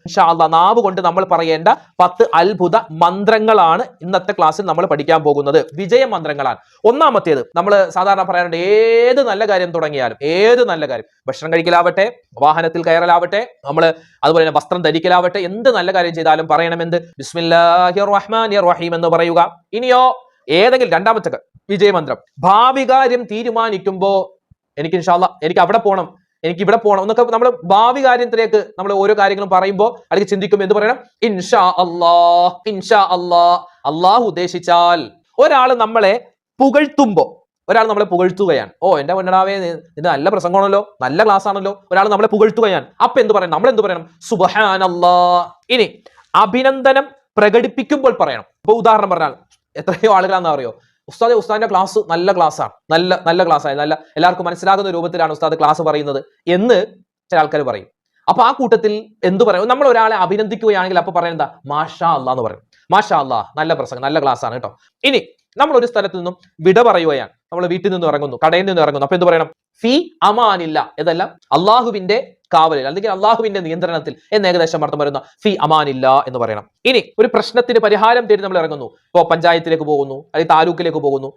ഇൻഷാ അല്ലാഹ് നാവ് കൊണ്ട് നമ്മൾ പറയേണ്ട 10 അത്ഭുത മന്ത്രങ്ങളാണ് ഇന്നത്തെ ക്ലാസ്സിൽ നമ്മൾ പഠിക്കാൻ പോകുന്നത്. വിജയ മന്ത്രങ്ങളാണ്. ഒന്നാമത്തേത് നമ്മൾ സാധാരണ പറയാറുണ്ട്, ഏത് നല്ല കാര്യം തുടങ്ങിയാലും, ഏത് നല്ല കാര്യം, ഭക്ഷണം കഴിക്കലാവട്ടെ, വാഹനത്തിൽ കയറലാവട്ടെ, നമ്മൾ അതുപോലെ തന്നെ വസ്ത്രം ധരിക്കലാവട്ടെ, എന്ത് നല്ല കാര്യം ചെയ്താലും പറയണമെന്ത്? ബിസ്മില്ലാഹിർ റഹ്മാനിർ റഹീം എന്ന് പറയുക. ഇനിയോ ഏതെങ്കിലും രണ്ടാമത്തെ വിജയമന്ത്രം, ഭാവി കാര്യം തീരുമാനിക്കുമ്പോ എനിക്ക് ഇൻഷാ അല്ലാഹ് എനിക്ക് അവിടെ പോകണം, എനിക്ക് ഇവിടെ പോകണം എന്നൊക്കെ നമ്മൾ ഭാവി കാര്യത്തിലേക്ക് നമ്മൾ ഓരോ കാര്യങ്ങളും പറയുമ്പോൾ അല്ലെങ്കിൽ ചിന്തിക്കുമ്പോൾ എന്ത് പറയണം? ഇൻഷാ അല്ലാഹ്, ഇൻഷാ അല്ലാഹ്. അള്ളാഹു ഉദ്ദേശിച്ചാൽ. ഒരാൾ നമ്മളെ പുകഴ്ത്തുമ്പോ, ഒരാൾ നമ്മളെ പുകഴ്ത്തുകയാണ്, ഓ എന്റെ പൊന്നടാവേ ഇത് നല്ല പ്രസംഗമാണല്ലോ, നല്ല ക്ലാസ് ആണല്ലോ, ഒരാൾ നമ്മളെ പുകഴ്ത്തുകയാണ്, അപ്പൊ എന്ത് പറയണം? നമ്മൾ എന്ത് പറയണം? സുബ്ഹാനല്ലാഹ്. ഇനി അഭിനന്ദനം പ്രകടിപ്പിക്കുമ്പോൾ പറയണം. ഇപ്പൊ ഉദാഹരണം പറഞ്ഞാൽ എത്രയോ ആളുകളാണെന്ന് അറിയോ, ഉസ്താദിന്റെ ക്ലാസ് നല്ല ക്ലാസ്സാണ്, നല്ല ക്ലാസ്സാണ്, നല്ല എല്ലാവർക്കും മനസ്സിലാകുന്ന രൂപത്തിലാണ് ഉസ്താദ് ക്ലാസ് പറയുന്നത് എന്ന് ചില ആൾക്കാർ പറയും. അപ്പൊ ആ കൂട്ടത്തിൽ എന്ത് പറയും? നമ്മൾ ഒരാളെ അഭിനന്ദിക്കുകയാണെങ്കിൽ അപ്പൊ പറയുന്നത് മാഷാ അല്ലാഹ് എന്ന് പറയും. മാഷാ അല്ലാഹ്, നല്ല പ്രസംഗം, നല്ല ക്ലാസ് ആണ് കേട്ടോ. ഇനി നമ്മൾ ഒരു സ്ഥലത്ത് നിന്നും വിട പറയുകയാണ്, നമ്മൾ വീട്ടിൽ നിന്ന് ഇറങ്ങുന്നു, കടയിൽ നിന്ന് ഇറങ്ങുന്നു, അപ്പൊ എന്ത് പറയണം? ഫി അമാനില്ല. ഇതെല്ലാം അള്ളാഹുവിന്റെ കാവലിൽ അല്ലെങ്കിൽ അള്ളാഹുവിന്റെ നിയന്ത്രണത്തിൽ എന്ന് ഏകദേശം അർത്ഥം വരുന്ന ഫി അമാനില്ല എന്ന് പറയണം. ഇനി ഒരു പ്രശ്നത്തിന് പരിഹാരം തേടി നമ്മൾ ഇറങ്ങുന്നു, ഇപ്പോൾ പഞ്ചായത്തിലേക്ക് പോകുന്നു, അല്ലെങ്കിൽ താലൂക്കിലേക്ക് പോകുന്നു,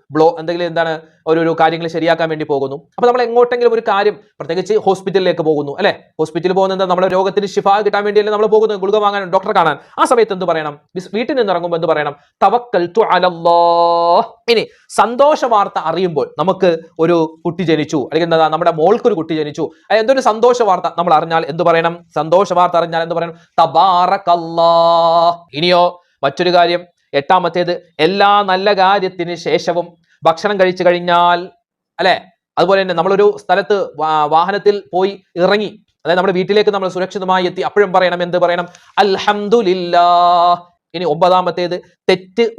എന്തെങ്കിലും എന്താണ് ഒരു കാര്യങ്ങൾ ശരിയാക്കാൻ വേണ്ടി പോകുന്നു. അപ്പൊ നമ്മൾ എങ്ങോട്ടെങ്കിലും ഒരു കാര്യം, പ്രത്യേകിച്ച് ഹോസ്പിറ്റലിലേക്ക് പോകുന്നു, അല്ലെ? ഹോസ്പിറ്റലിൽ പോകുന്നത് എന്താ? നമ്മുടെ രോഗത്തിന് ശിഫ കിട്ടാൻ വേണ്ടിയല്ലേ നമ്മൾ പോകുന്നത്, ഗുളിക വാങ്ങാൻ, ഡോക്ടറെ കാണാൻ. ആ സമയത്ത് എന്ത് പറയണം? വീട്ടിൽ നിന്ന് ഇറങ്ങുമ്പോൾ എന്ത് പറയണം? തവക്കൽതു അലല്ലാഹ്. ഇനി സന്തോഷ വാർത്ത അറിയുമ്പോൾ, നമുക്ക് ഒരു കുട്ടി ജനിച്ചു, അല്ലെങ്കിൽ എന്താ നമ്മുടെ മോൾക്ക് ഒരു കുട്ടി ജനിച്ചു, എന്തൊരു സന്തോഷ വാർത്ത നമ്മൾ അറിഞ്ഞാൽ എന്ത് പറയണം? സന്തോഷ വാർത്ത അറിഞ്ഞാൽ എന്ത് പറയണം? തബാറകല്ലാഹ്. ഇനിയോ മറ്റൊരു കാര്യം, എട്ടാമത്തേത്, എല്ലാ നല്ല കാര്യത്തിന് ശേഷവും ഭക്ഷണം കഴിച്ചു കഴിഞ്ഞാൽ, അല്ലെ, അതുപോലെ തന്നെ നമ്മളൊരു സ്ഥലത്ത് വാഹനത്തിൽ പോയി ഇറങ്ങി, അതായത് നമ്മുടെ വീട്ടിലേക്ക് നമ്മൾ സുരക്ഷിതമായി എത്തി, അപ്പോഴും പറയണം, എന്ത് പറയണം? അൽഹംദുലില്ലാഹ്. ഇനി ഒമ്പതാമത്തേത്,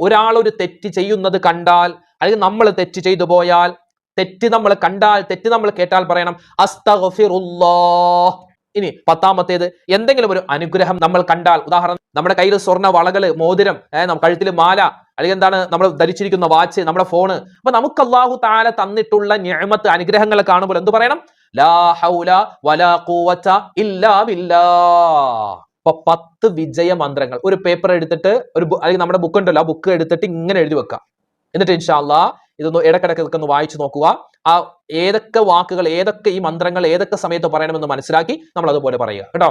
ഒരാളൊരു തെറ്റ് ചെയ്യുന്നത് കണ്ടാൽ, അല്ലെങ്കിൽ നമ്മൾ തെറ്റ് ചെയ്തു പോയാൽ, തെറ്റ് നമ്മൾ കണ്ടാൽ, തെറ്റ് നമ്മൾ കേട്ടാൽ പറയണം അസ്തഗ്ഫിറുല്ലാഹ്. ഇനി പത്താമത്തേത്, എന്തെങ്കിലും ഒരു അനുഗ്രഹം നമ്മൾ കണ്ടാൽ, ഉദാഹരണം നമ്മുടെ കയ്യിൽ സ്വർണ്ണ വളകള്, മോതിരം, കഴുത്തിൽ മാല, അല്ലെങ്കിൽ എന്താണ് നമ്മൾ ധരിച്ചിരിക്കുന്ന വാച്ച്, നമ്മുടെ ഫോണ്, അപ്പൊ നമുക്ക് അല്ലാഹു തആല തന്നിട്ടുള്ള നിഅമത്ത്, അനുഗ്രഹങ്ങൾ കാണുമ്പോൾ എന്ത് പറയണം? ലാ ഹൗല വലാ ഖുവത ഇല്ലാ ബില്ലാഹ്. അപ്പൊ 10 വിജയ മന്ത്രങ്ങൾ ഒരു പേപ്പർ എടുത്തിട്ട്, അല്ലെങ്കിൽ നമ്മുടെ ബുക്ക് ഉണ്ടല്ലോ, ആ ബുക്ക് എടുത്തിട്ട് ഇങ്ങനെ എഴുതി വെക്കാം. എന്നിട്ട് ഇൻഷാ അല്ലാഹ് ഇതൊന്ന് ഇടക്കിടക്ക് ഒന്ന് വായിച്ചു നോക്കുക. ആ ഏതൊക്കെ വാക്കുകൾ, ഏതൊക്കെ ഈ മന്ത്രങ്ങൾ ഏതൊക്കെ സമയത്ത് പറയണമെന്ന് മനസ്സിലാക്കി നമ്മൾ അതുപോലെ പറയുക കേട്ടോ.